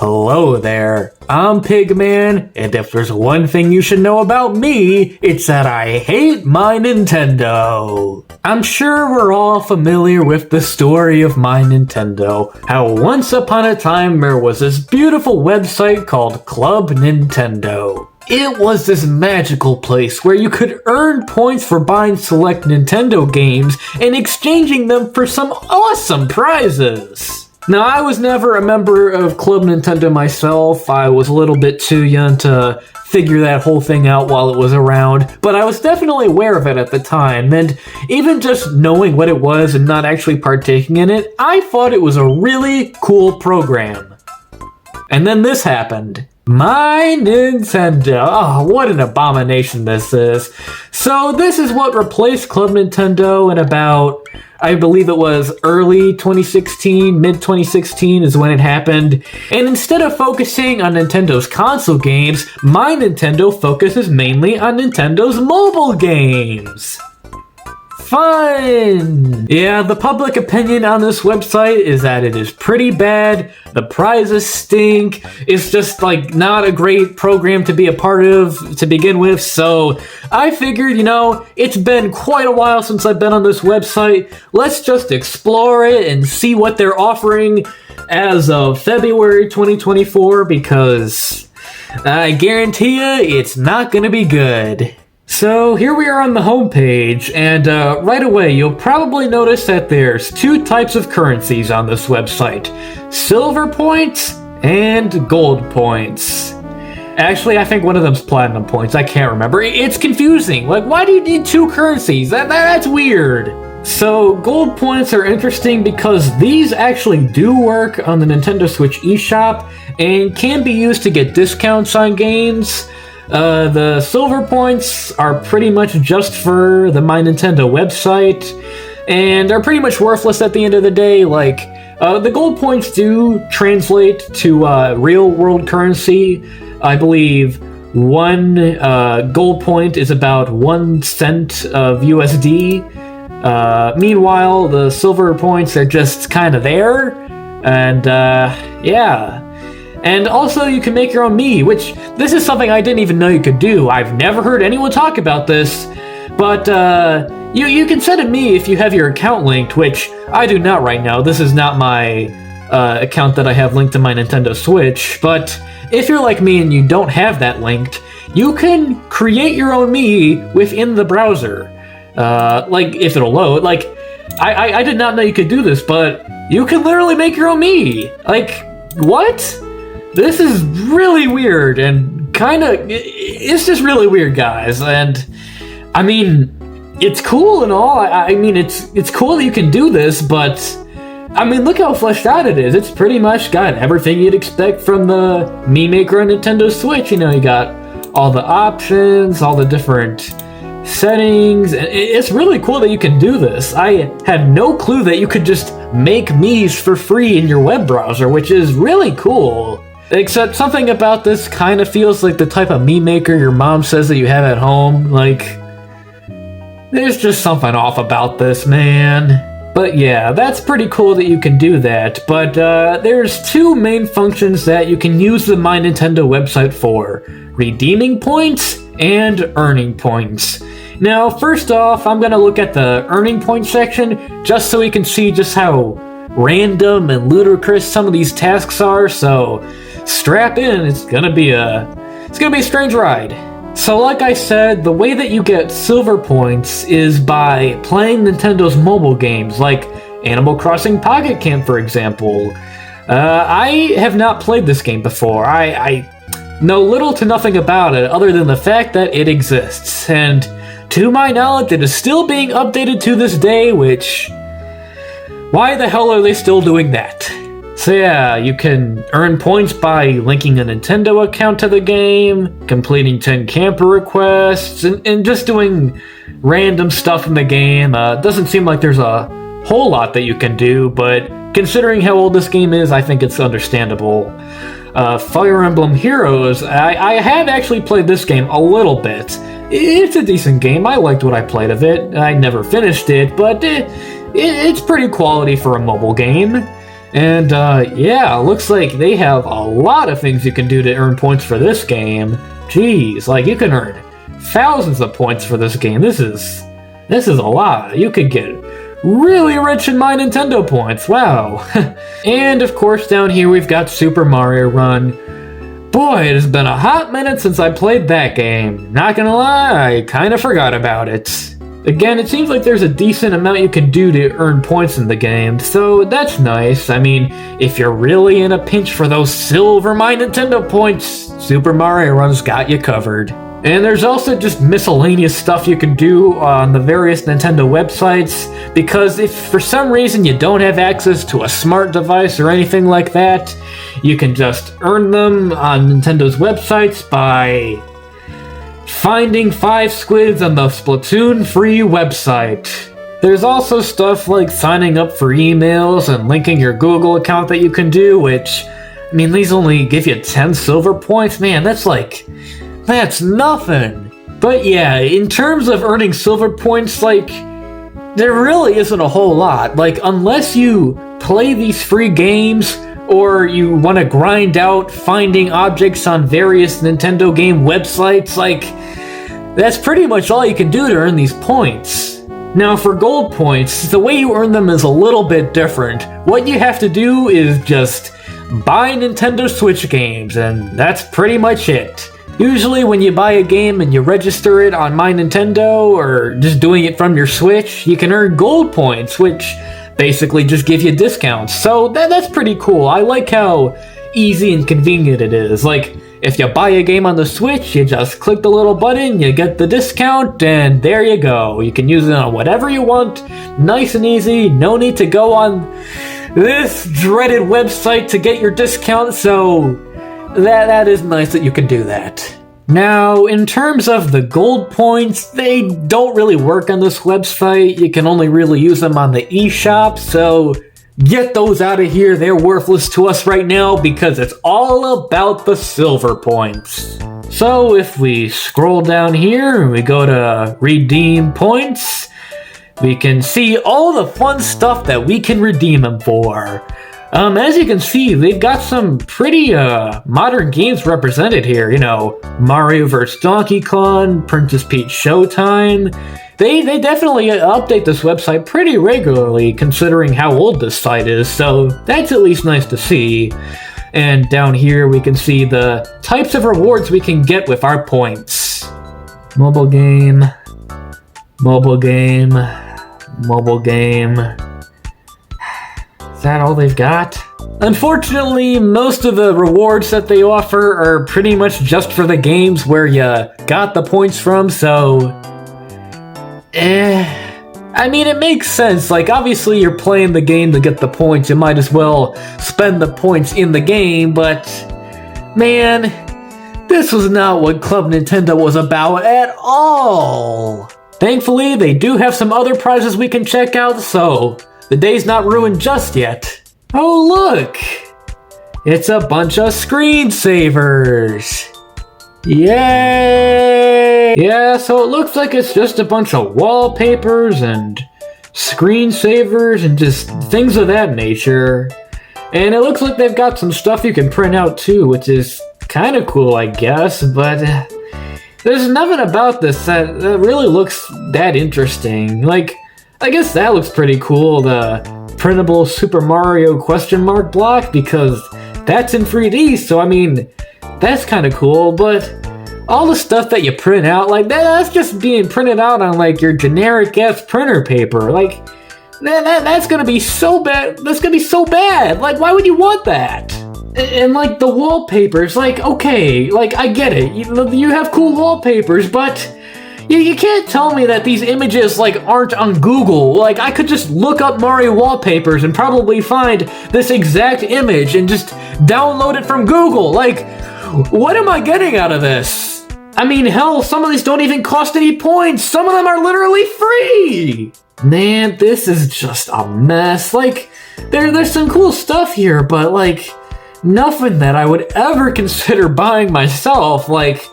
Hello there, I'm Pigman, and if there's one thing you should know about me, it's that I hate my Nintendo. I'm sure we're all familiar with the story of my Nintendo, how once upon a time there was this beautiful website called Club Nintendo. It was this magical place where you could earn points for buying select Nintendo games and exchanging them for some awesome prizes. Now, I was never a member of Club Nintendo myself. I was a little bit too young to figure that whole thing out while it was around, but I was definitely aware of it at the time, and even just knowing what it was and not actually partaking in it, I thought it was a really cool program. And then this happened. My Nintendo. Oh, what an abomination this is. So this is what replaced Club Nintendo in about, I believe it was early 2016, mid 2016 is when it happened. And instead of focusing on Nintendo's console games, My Nintendo focuses mainly on Nintendo's mobile games. Fun! Yeah, the public opinion on this website is that it is pretty bad, the prizes stink, it's just like not a great program to be a part of to begin with, so I figured, it's been quite a while since I've been on this website, let's just explore it and see what they're offering as of February 2024, because I guarantee you it's not gonna be good. So here we are on the homepage, and right away you'll probably notice that there's two types of currencies on this website. Silver points and gold points. Actually, I think one of them's platinum points, I can't remember. It's confusing, like why do you need two currencies? That's weird. So gold points are interesting because these actually do work on the Nintendo Switch eShop and can be used to get discounts on games. The silver points are pretty much just for the My Nintendo website, and they're pretty much worthless at the end of the day. Like, the gold points do translate to real world currency. I believe one gold point is about 1 cent of USD. Meanwhile, the silver points are just kind of there, and yeah. And also, you can make your own Mii, which this is something I didn't even know you could do. I've never heard anyone talk about this, but you can set a Mii if you have your account linked, which I do not right now. This is not my account that I have linked to my Nintendo Switch, but if you're like me and you don't have that linked, you can create your own Mii within the browser. Like, if it'll load. Like, I did not know you could do this, but you can literally make your own Mii. Like, what? This is really weird and it's just really weird, guys. And I mean, it's cool and all. I mean, it's cool that you can do this, but I mean, look how fleshed out it is. It's pretty much got everything you'd expect from the Mii Maker on Nintendo Switch. You got all the options, all the different settings. It's really cool that you can do this. I had no clue that you could just make Miis for free in your web browser, which is really cool. Except something about this kind of feels like the type of Mii Maker your mom says that you have at home. Like, there's just something off about this, man. But yeah, that's pretty cool that you can do that. But there's two main functions that you can use the My Nintendo website for: redeeming points and earning points. Now, first off, I'm gonna look at the earning points section just so we can see just how random and ludicrous some of these tasks are. So strap in, it's gonna be a strange ride. So like I said, the way that you get silver points is by playing Nintendo's mobile games, like Animal Crossing Pocket Camp, for example. I have not played this game before. I know little to nothing about it, other than the fact that it exists, and to my knowledge, it is still being updated to this day, which, why the hell are they still doing that? So yeah, you can earn points by linking a Nintendo account to the game, completing 10 camper requests, and just doing random stuff in the game. Doesn't seem like there's a whole lot that you can do, but considering how old this game is, I think it's understandable. Fire Emblem Heroes, I have actually played this game a little bit. It's a decent game. I liked what I played of it. I never finished it, but it's pretty quality for a mobile game. And yeah, looks like they have a lot of things you can do to earn points for this game. Jeez, like you can earn thousands of points for this game. This is a lot. You could get really rich in My Nintendo points. Wow. And of course down here we've got Super Mario Run. Boy, it has been a hot minute since I played that game. Not gonna lie, I kind of forgot about it. Again, it seems like there's a decent amount you can do to earn points in the game, so that's nice. I mean, if you're really in a pinch for those silver My Nintendo points, Super Mario Run's got you covered. And there's also just miscellaneous stuff you can do on the various Nintendo websites, because if for some reason you don't have access to a smart device or anything like that, you can just earn them on Nintendo's websites by finding 5 squids on the Splatoon free website. There's also stuff like signing up for emails and linking your Google account that you can do, which, I mean, these only give you 10 silver points. Man, that's nothing. But yeah, in terms of earning silver points, like, there really isn't a whole lot. Like, unless you play these free games or you want to grind out finding objects on various Nintendo game websites, like, that's pretty much all you can do to earn these points. Now for gold points, the way you earn them is a little bit different. What you have to do is just buy Nintendo Switch games, and that's pretty much it. Usually when you buy a game and you register it on My Nintendo or just doing it from your Switch, you can earn gold points, which basically just give you discounts. So that's pretty cool. I like how easy and convenient it is. Like, if you buy a game on the Switch, you just click the little button, you get the discount, and there you go. You can use it on whatever you want. Nice and easy. No need to go on this dreaded website to get your discount, so that is nice that you can do that. Now, in terms of the gold points, they don't really work on this website. You can only really use them on the eShop, so get those out of here. They're worthless to us right now because it's all about the silver points. So if we scroll down here and we go to redeem points, we can see all the fun stuff that we can redeem them for. As you can see, they've got some pretty modern games represented here. You know, Mario vs. Donkey Kong, Princess Peach Showtime. They definitely update this website pretty regularly, considering how old this site is, so that's at least nice to see. And down here we can see the types of rewards we can get with our points. Mobile game, mobile game, mobile game. Is that all they've got? Unfortunately, most of the rewards that they offer are pretty much just for the games where you got the points from, so I mean, it makes sense. Like, obviously you're playing the game to get the points. You might as well spend the points in the game, but man, this was not what Club Nintendo was about at all. Thankfully, they do have some other prizes we can check out, so the day's not ruined just yet. Oh, look! It's a bunch of screensavers! Yay! Yeah, so it looks like it's just a bunch of wallpapers and screensavers and just things of that nature. And it looks like they've got some stuff you can print out too, which is kind of cool, I guess, but there's nothing about this that really looks that interesting. Like, I guess that looks pretty cool, the printable Super Mario question mark block, because that's in 3D, so I mean, that's kind of cool, but all the stuff that you print out, like, that's just being printed out on, like, your generic-ass printer paper. Like, that's gonna be so bad. That's gonna be so bad. Like, why would you want that? And like, the wallpapers, like, okay, like, I get it. You have cool wallpapers, but you can't tell me that these images, like, aren't on Google. Like, I could just look up Mario wallpapers and probably find this exact image and just download it from Google. Like, what am I getting out of this? I mean, hell, some of these don't even cost any points. Some of them are literally free. Man, this is just a mess. Like, there's some cool stuff here, but, like, nothing that I would ever consider buying myself. Like,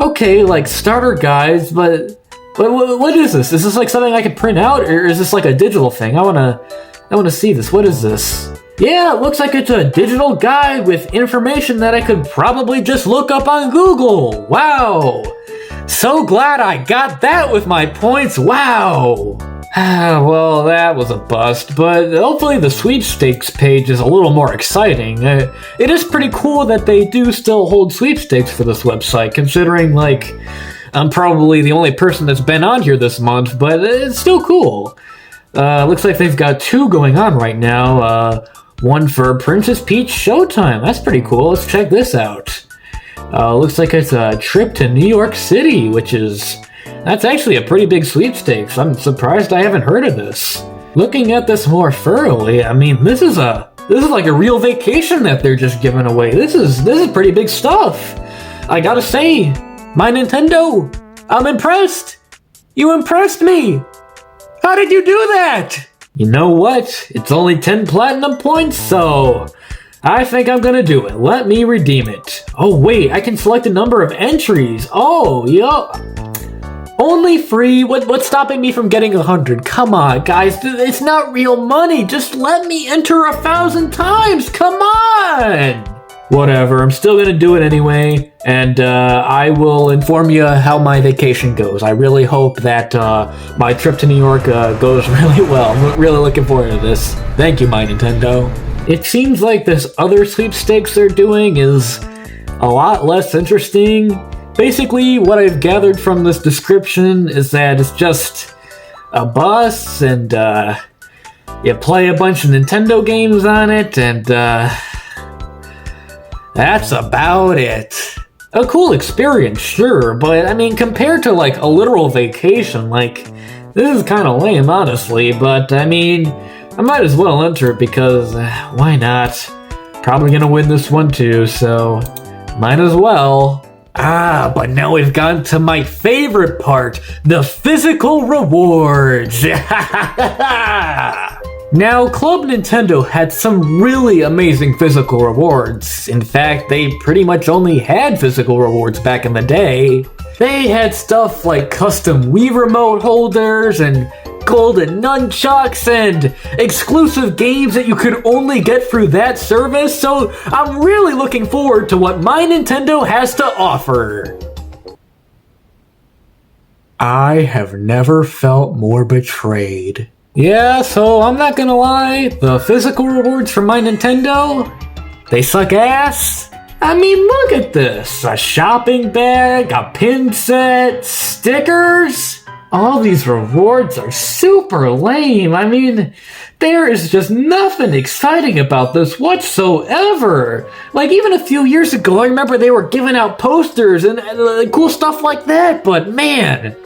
okay, like, starter guides, but what is this? Is this like something I can print out, or is this like a digital thing? I wanna see this. What is this? Yeah, it looks like it's a digital guide with information that I could probably just look up on Google. Wow. So glad I got that with my points. Wow. Well, that was a bust, but hopefully the sweepstakes page is a little more exciting. It is pretty cool that they do still hold sweepstakes for this website, considering, like, I'm probably the only person that's been on here this month, but it's still cool. Looks like they've got 2 going on right now. One for Princess Peach Showtime. That's pretty cool. Let's check this out. Looks like it's a trip to New York City, that's actually a pretty big sweepstakes. I'm surprised I haven't heard of this. Looking at this more thoroughly, I mean, this is like a real vacation that they're just giving away. This is pretty big stuff. I gotta say, my Nintendo, I'm impressed. You impressed me. How did you do that? You know what? It's only 10 platinum points, so I think I'm gonna do it. Let me redeem it. Oh wait, I can select a number of entries. Oh, yeah. Only free? What's stopping me from getting 100? Come on, guys. It's not real money. Just let me enter 1,000 times. Come on. Whatever. I'm still gonna do it anyway, and I will inform you how my vacation goes. I really hope that my trip to New York goes really well. I'm really looking forward to this. Thank you, my Nintendo. It seems like this other sweepstakes they're doing is a lot less interesting. Basically, what I've gathered from this description is that it's just a bus, and you play a bunch of Nintendo games on it, and that's about it. A cool experience, sure, but I mean, compared to like a literal vacation, like, this is kind of lame, honestly, but I mean, I might as well enter it because why not? Probably gonna win this one too, so might as well. But now we've gotten to my favorite part, the physical rewards. Now, Club Nintendo had some really amazing physical rewards. In fact, they pretty much only had physical rewards back in the day. They had stuff like custom Wii Remote holders and golden nunchucks and exclusive games that you could only get through that service, so I'm really looking forward to what my Nintendo has to offer. I have never felt more betrayed. Yeah, so I'm not gonna lie, the physical rewards from my Nintendo, they suck ass. I mean, look at this. A shopping bag, a pin set, stickers. All these rewards are super lame. I mean, there is just nothing exciting about this whatsoever. Like, even a few years ago, I remember they were giving out posters and cool stuff like that, but man,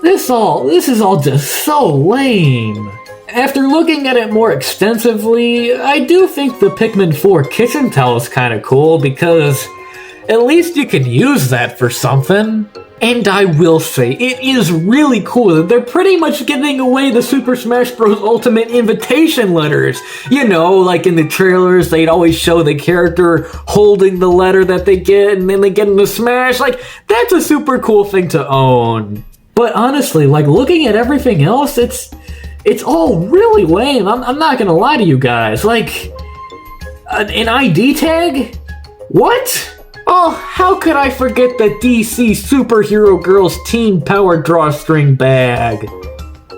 this is all just so lame. After looking at it more extensively, I do think the Pikmin 4 kitchen towel is kind of cool because at least you can use that for something. And I will say, it is really cool that they're pretty much giving away the Super Smash Bros. Ultimate invitation letters. You know, like in the trailers, they'd always show the character holding the letter that they get, and then they get into Smash. Like, that's a super cool thing to own. But honestly, like, looking at everything else, it's all really lame. I'm not gonna lie to you guys. Like, an ID tag? What? Oh, how could I forget the DC Superhero Girls Team Power Drawstring bag?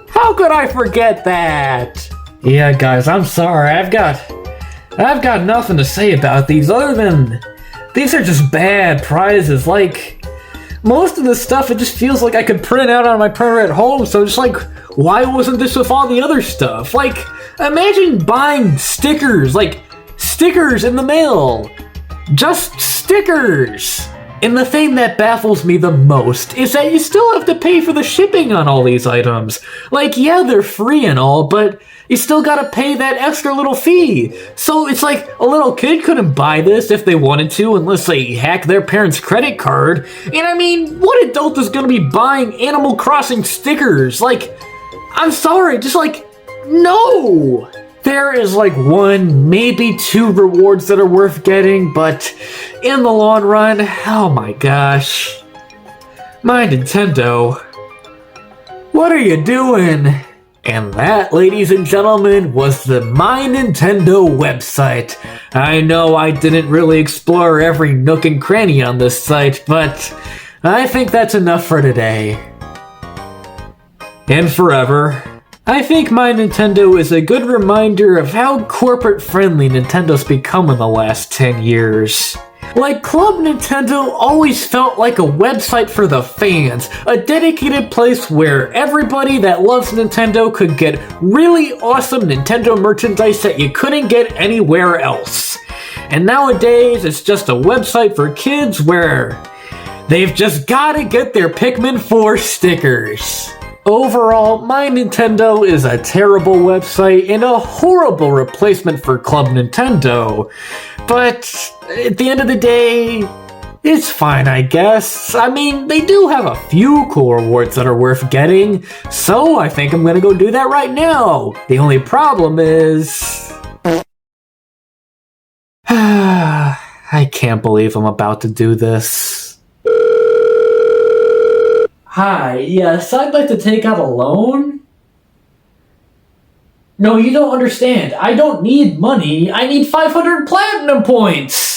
How could I forget that? Yeah, guys, I'm sorry. I've got nothing to say about these other than these are just bad prizes. Like, most of the stuff, it just feels like I could print out on my printer at home, so just like, why wasn't this with all the other stuff? Like, imagine buying stickers, like, stickers in the mail. Just stickers! And the thing that baffles me the most is that you still have to pay for the shipping on all these items. Like, yeah, they're free and all, but you still gotta pay that extra little fee. So it's like a little kid couldn't buy this if they wanted to unless they hack their parents' credit card. And I mean, what adult is gonna be buying Animal Crossing stickers? Like, I'm sorry, just like, no! There is like 1, maybe 2 rewards that are worth getting, but in the long run, oh my gosh. My Nintendo, what are you doing? And that, ladies and gentlemen, was the My Nintendo website. I know I didn't really explore every nook and cranny on this site, but I think that's enough for today. And forever. I think My Nintendo is a good reminder of how corporate-friendly Nintendo's become in the last 10 years. Like, Club Nintendo always felt like a website for the fans, a dedicated place where everybody that loves Nintendo could get really awesome Nintendo merchandise that you couldn't get anywhere else. And nowadays, it's just a website for kids where they've just gotta get their Pigman 4 stickers. Overall, My Nintendo is a terrible website and a horrible replacement for Club Nintendo. But at the end of the day, it's fine, I guess. I mean, they do have a few cool rewards that are worth getting, so I think I'm gonna go do that right now. The only problem is... I can't believe I'm about to do this. Hi, yes, I'd like to take out a loan. No, you don't understand. I don't need money. I need 500 platinum points.